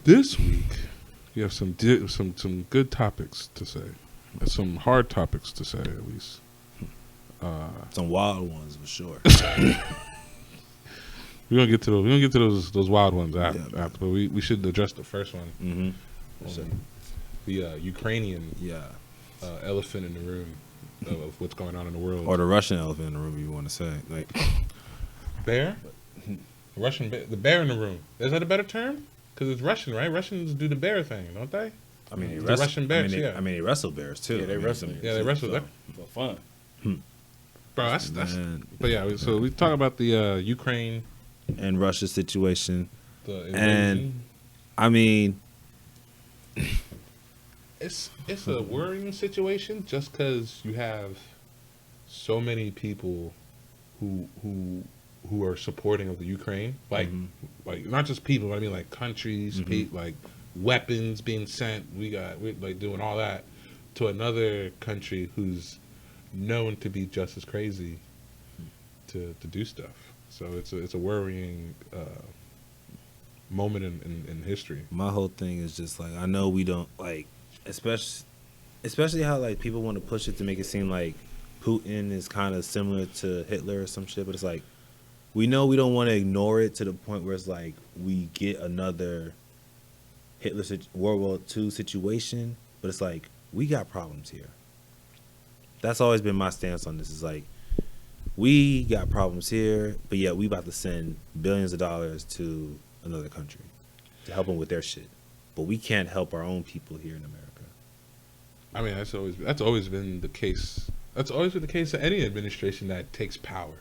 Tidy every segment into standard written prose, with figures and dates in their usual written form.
This week, you have some good topics to say, some hard topics to say at least. Some wild ones for sure. We're gonna get to those wild ones after. But we should address the first one. Mm-hmm. Sure. The Ukrainian elephant in the room of what's going on in the world, or the Russian elephant in the room. You want to say like bear, Russian bear, the bear in the room. Is that a better term? Because it's Russian, right? Russians do the bear thing, don't they? I mean, the Russian bears. They wrestle bears too. Yeah, they wrestle. Yeah, they wrestle. So, for fun. Bro, that's. But yeah, so we talk about the Ukraine and Russia situation. The invasion. And I mean, it's a worrying situation just because you have so many people who are supporting of the Ukraine, like not just people, but I mean like countries, like weapons being sent. We're like doing all that to another country who's known to be just as crazy to do stuff. So it's a worrying moment in history. My whole thing is just like, I know we don't like, especially how like people want to push it to make it seem like Putin is kind of similar to Hitler or some shit, but it's like, we know we don't want to ignore it to the point where it's like we get another World War II situation, but it's like we got problems here. That's always been my stance on this. Is like we got problems here, but yet we about to send billions of dollars to another country to help them with their shit, but we can't help our own people here in America. I mean, that's always been the case. That's always been the case of any administration that takes power.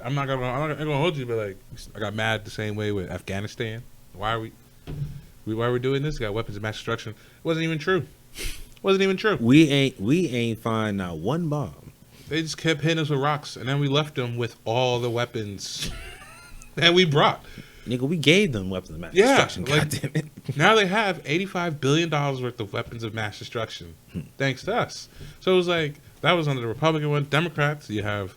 I'm not gonna hold you, but like I got mad the same way with Afghanistan. Why are we doing this? Got weapons of mass destruction. It wasn't even true. We ain't find not one bomb. They just kept hitting us with rocks, and then we left them with all the weapons that we brought. Nigga, we gave them weapons of mass destruction. God damn it. Now they have $85 billion worth of weapons of mass destruction, thanks to us. So it was like that was under the Republican one. Democrats, you have.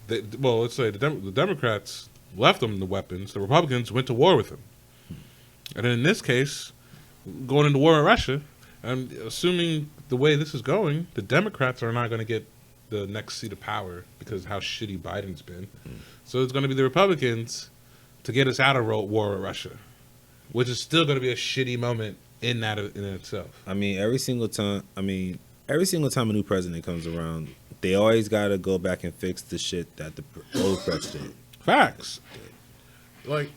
Let's say the Democrats left them the weapons. The Republicans went to war with them. And then in this case, going into war with Russia, I'm assuming the way this is going, the Democrats are not going to get the next seat of power because of how shitty Biden's been. So it's going to be the Republicans to get us out of war with Russia, which is still going to be a shitty moment in itself. I mean, every single time a new president comes around, they always got to go back and fix the shit that the old president. Facts. Like,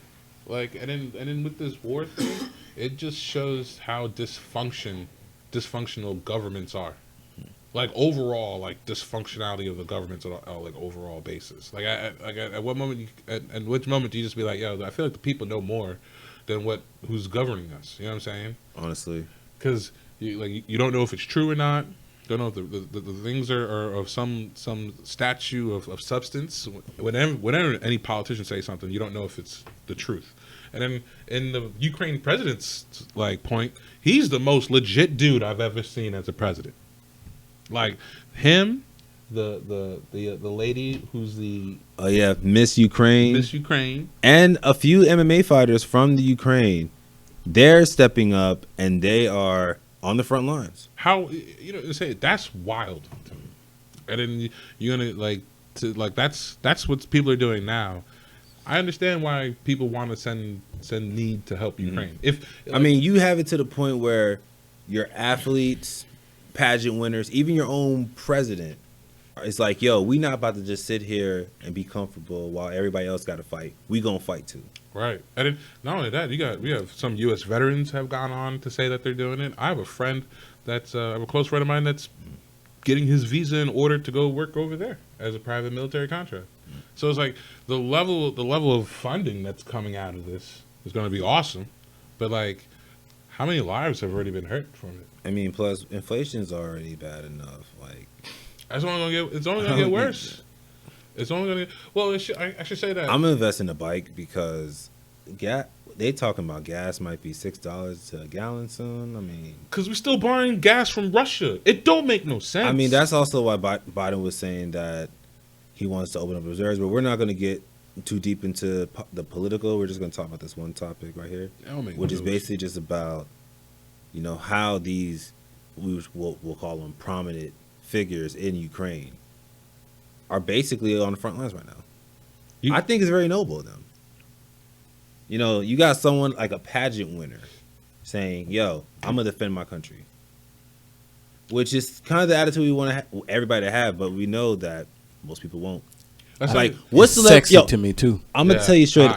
and then with this war thing, it just shows how dysfunctional governments are. Like overall, like dysfunctionality of the governments on a like overall basis. Like, at what moment, at which moment do you just be like, yo, I feel like the people know more than who's governing us. You know what I'm saying? Honestly, because you don't know if it's true or not. Don't know if the things are of some statue of substance. Whenever any politician say something, you don't know if it's the truth. And then in the Ukraine president's like point, he's the most legit dude I've ever seen as a president. Like him, the lady who's the Miss Ukraine, and a few MMA fighters from the Ukraine, they're stepping up and they are on the front lines. How say that's wild to me. And then you're gonna that's what people are doing now. I understand why people want to send need to help Ukraine. I mean, you have it to the point where your athletes, pageant winners, even your own president, it's like, yo, we not about to just sit here and be comfortable while everybody else got to fight. We gonna fight too. Right. And then, not only that, we have some U.S. veterans have gone on to say that they're doing it. I have a friend I have a close friend of mine that's getting his visa in order to go work over there as a private military contract. So it's like the level of funding that's coming out of this is going to be awesome, but like, how many lives have already been hurt from it? I mean, plus inflation's already bad enough. Like, It's only gonna get worse. It's only gonna. Well, I should say that I'm gonna invest in a bike because they talking about gas might be $6 to a gallon soon. I mean, because we're still buying gas from Russia. It don't make no sense. I mean that's also why Biden was saying that he wants to open up reserves, but we're not gonna get too deep into the political. We're just gonna talk about this one topic right here, which is basically just about how these we'll call them prominent figures in Ukraine are basically on the front lines right now. I think it's very noble of them. You got someone like a pageant winner saying, "Yo, I'm gonna defend my country," which is kind of the attitude we want everybody to have, but we know that most people won't. That's like, what's the sexy to me too? I'm gonna tell you straight.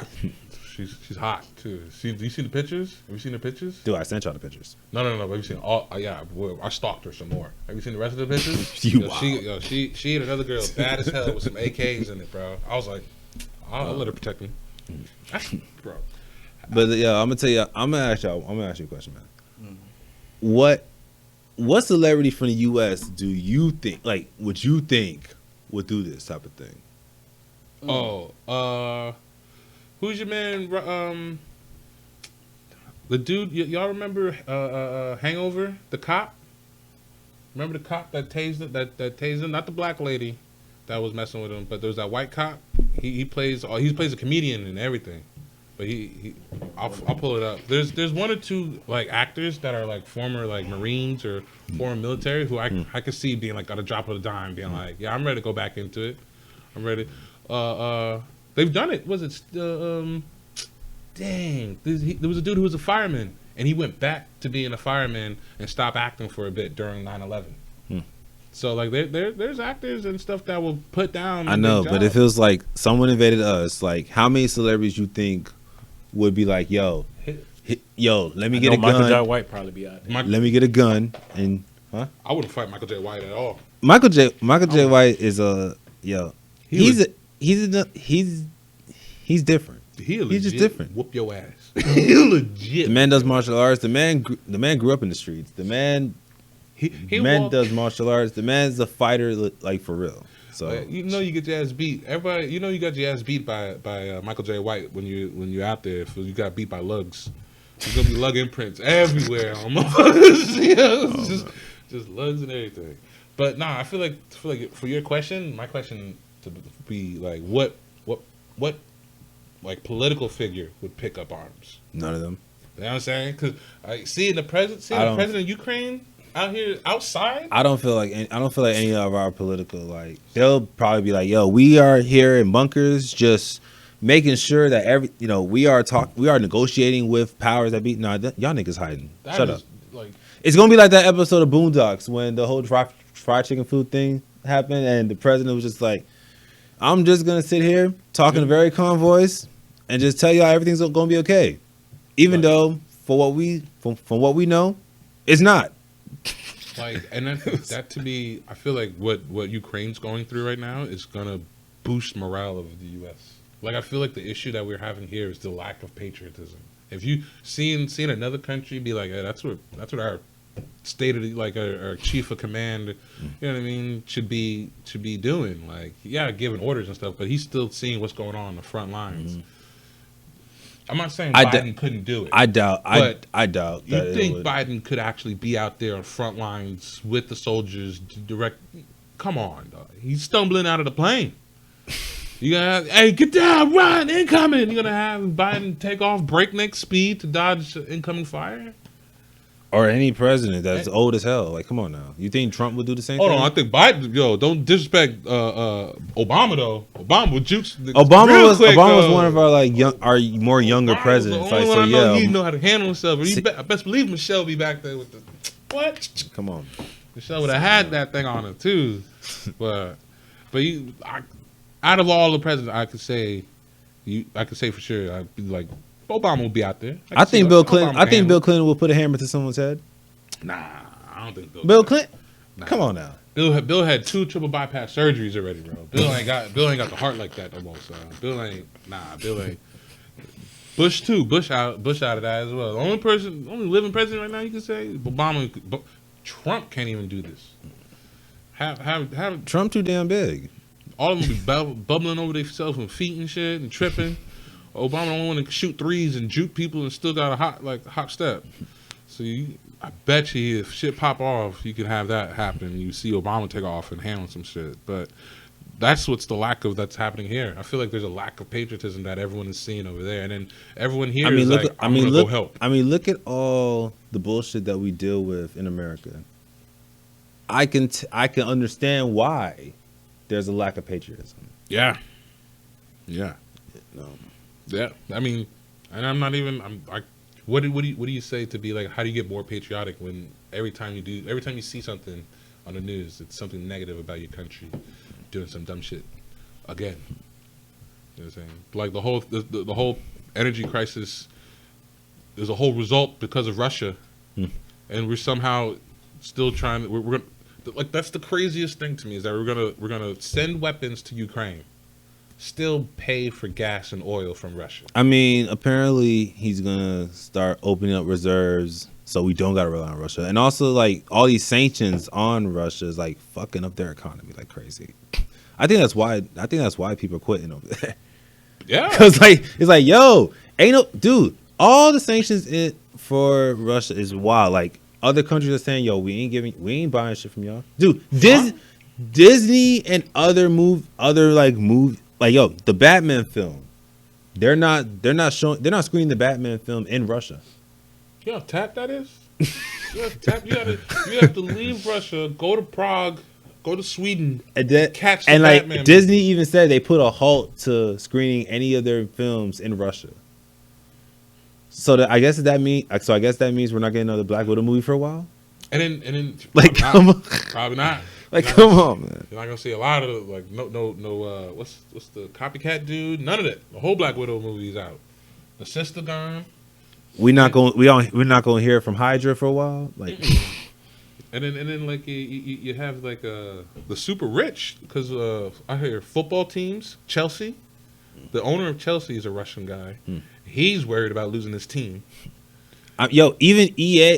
She's hot too. Do you see the pictures? Have you seen the pictures? Dude, I sent y'all the pictures. No. Have you seen all? Yeah, I stalked her some more. Have you seen the rest of the pictures? She and another girl, bad as hell, with some AKs in it, bro. I was like, I'll let her protect me, bro. But I'm gonna ask you a question, man. What celebrity from the U.S. do you think would you think would do this type of thing? Who's your man? The dude, y'all remember Hangover? The cop. Remember the cop that tased him? Not the black lady that was messing with him, but there was that white cop. He plays a comedian and everything. But I'll pull it up. There's one or two like actors that are like former like Marines or foreign military who I could see being like at a drop of a dime, being like, yeah, I'm ready to go back into it. I'm ready. They've done it. Was it? Dang. There was a dude who was a fireman, and he went back to being a fireman and stopped acting for a bit during 9/11. So like there's actors and stuff that will put down. I know, but it feels like someone invaded us. Like, how many celebrities you think would be like, yo, let me get a gun. Michael J. White probably be out there. Let me get a gun and I wouldn't fight Michael J. White at all. Michael J. White is he's different. He's just different. Whoop your ass. He legit. The man does martial arts. The man grew up in the streets. The man does martial arts. The man's a fighter, like, for real. So you get your ass beat. Everybody, you got your ass beat by Michael J. White when you're out there. If you got beat by lugs, there's gonna be lug imprints everywhere on motherfuckers. Just lugs and everything. But nah, I feel like for your question, my question to be like, what like political figure would pick up arms? None of them. You know what I'm saying? Because seeing the president of Ukraine out here outside, I don't feel like any of our political, like, they'll probably be like, yo, we are here in bunkers just making sure that we are negotiating with powers that be. Nah, y'all niggas hiding. Shut up. Like, it's gonna be like that episode of Boondocks when the whole fried chicken food thing happened and the president was just like, I'm just gonna sit here talking in a very calm voice and just tell y'all everything's gonna be okay, even though from what we know, it's not. Like, and that to me, I feel like what Ukraine's going through right now is gonna boost morale of the U.S. Like, I feel like the issue that we're having here is the lack of patriotism. If you seeing another country be like, hey, that's what our state of our chief of command, you know what I mean, should be doing. Like, yeah, giving orders and stuff, but he's still seeing what's going on the front lines. I'm not saying Biden couldn't do it. I doubt. You think Biden could actually be out there on front lines with the soldiers direct? Come on, dog. He's stumbling out of the plane. You're gonna have, hey, get down, run, incoming. You're gonna have Biden take off breakneck speed to dodge incoming fire? Or any president that's old as hell. Like, come on now. You think Trump would do the same thing? Hold on, I think Biden, don't disrespect Obama though. Obama would juke. Obama was one of our more younger presidents. Like, so yeah, he know how to handle himself. I best believe Michelle be back there with the what? Come on, Michelle would have had that thing on her too. But out of all the presidents, I could say for sure, I'd be like, Obama will be out there. I think Bill Clinton will put a hammer to someone's head. Nah, I don't think Bill Clinton. Nah. Come on now. Bill had 2 triple bypass surgeries already, bro. Bill ain't got the heart like that no more. So Bill ain't. Bush too. Bush out of that as well. The only living president right now you can say Obama. Trump can't even do this. Have Trump too damn big. all of them be bubbling over themselves with feet and shit and tripping. Obama don't want to shoot threes and juke people and still got a hot step. So I bet you if shit pop off, you could have that happen. You see Obama take off and handle some shit. But that's what's the lack of that's happening here. I feel like there's a lack of patriotism that everyone is seeing over there, and then everyone here is like, I'm gonna go help. I mean, look at all the bullshit that we deal with in America. I can understand why there's a lack of patriotism. Yeah. No. Yeah. I mean, and I'm not even. What do you say to be like? How do you get more patriotic when every time you see something on the news, it's something negative about your country doing some dumb shit again? You know what I'm saying? Like the whole energy crisis. There's a whole result because of Russia, and we're somehow still trying. We're gonna, like, that's the craziest thing to me, is that we're gonna send weapons to Ukraine, still pay for gas and oil from Russia. I mean, apparently he's gonna start opening up reserves so we don't gotta rely on Russia, and also like all these sanctions on Russia is like fucking up their economy like crazy. I think that's why people are quitting over there. Yeah, because like it's like, yo, ain't no dude. All the sanctions for Russia is wild. Like, other countries are saying, yo, we ain't buying shit from y'all, dude. Disney and other like, yo, the Batman film, they're not screening the Batman film in Russia. You know how tap that is? You have to leave Russia, go to Prague, go to Sweden, catch the Batman. Like, Disney even said they put a halt to screening any of their films in Russia. So I guess that means we're not getting another Black Widow movie for a while. And then like, come on. Probably not. Like, come on, man. You're not gonna see a lot of like no. What's the copycat dude? None of that. The whole Black Widow movie is out. The sister gone. We're not going to hear from Hydra for a while. Like, and then like you have like the super rich, because I hear football teams. Chelsea, the owner of Chelsea is a Russian guy. He's worried about losing his team. Yo, even EA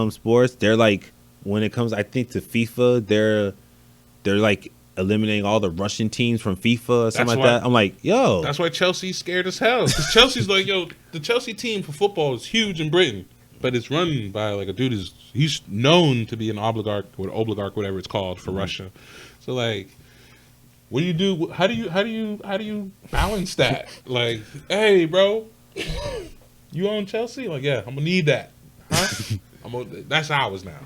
Sports, they're like, when it comes, I think, to FIFA, they're like eliminating all the Russian teams from FIFA or something like that. I'm like, yo. That's why Chelsea's scared as hell. Because Chelsea's like, yo, the Chelsea team for football is huge in Britain, but it's run by like a dude he's known to be an oligarch, whatever it's called, for Russia. So like, what do you do? How do you balance that? Like, hey, bro, you own Chelsea? Like, yeah, I'm gonna need that, huh? That's ours now.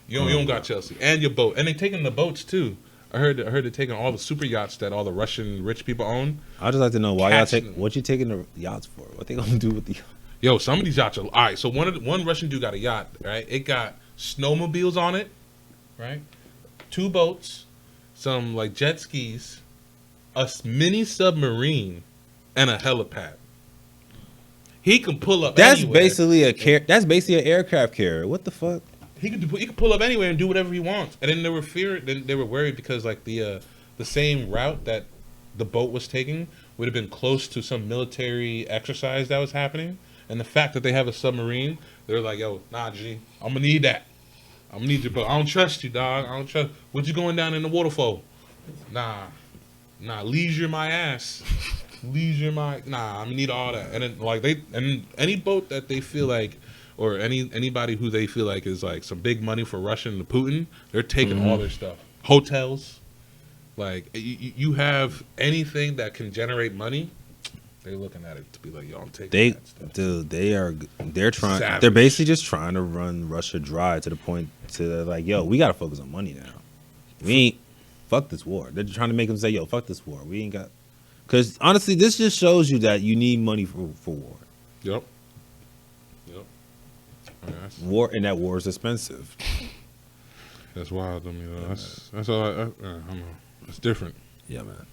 You don't got Chelsea and your boat, and they taking the boats too. I heard they're taking all the super yachts that all the Russian rich people own. I'd just like to know what you taking the yachts for? What they gonna do with the? Yo, some of these yachts are all right. So one Russian dude got a yacht, right? It got snowmobiles on it, right? 2 boats, some like jet skis, a mini submarine, and a helipad. He can pull up. That's anywhere. That's basically an aircraft carrier. What the fuck? He could pull up anywhere and do whatever he wants. And then they were worried because like the same route that the boat was taking would have been close to some military exercise that was happening. And the fact that they have a submarine, they're like, yo, nah, G, I'm gonna need that. I'm gonna need your boat. I don't trust you, dog. I don't trust. What you going down in the waterfall? Nah, leisure my ass. Nah, I'm gonna need all that. And then like and any boat that they feel like, or anybody who they feel like is like some big money for Russia and Putin, they're taking all their stuff. Hotels, like you have anything that can generate money, they're looking at it to be like, yo, I'm taking that stuff. Dude, they're trying. Savage. They're basically just trying to run Russia dry to the point to like, yo, we gotta focus on money now. We ain't fuck this war. They're trying to make them say, yo, fuck this war. We ain't got. Because honestly, this just shows you that you need money for war. Yep. War, and that war is expensive. That's wild. I mean, that's all. I don't know. It's different. Yeah, man.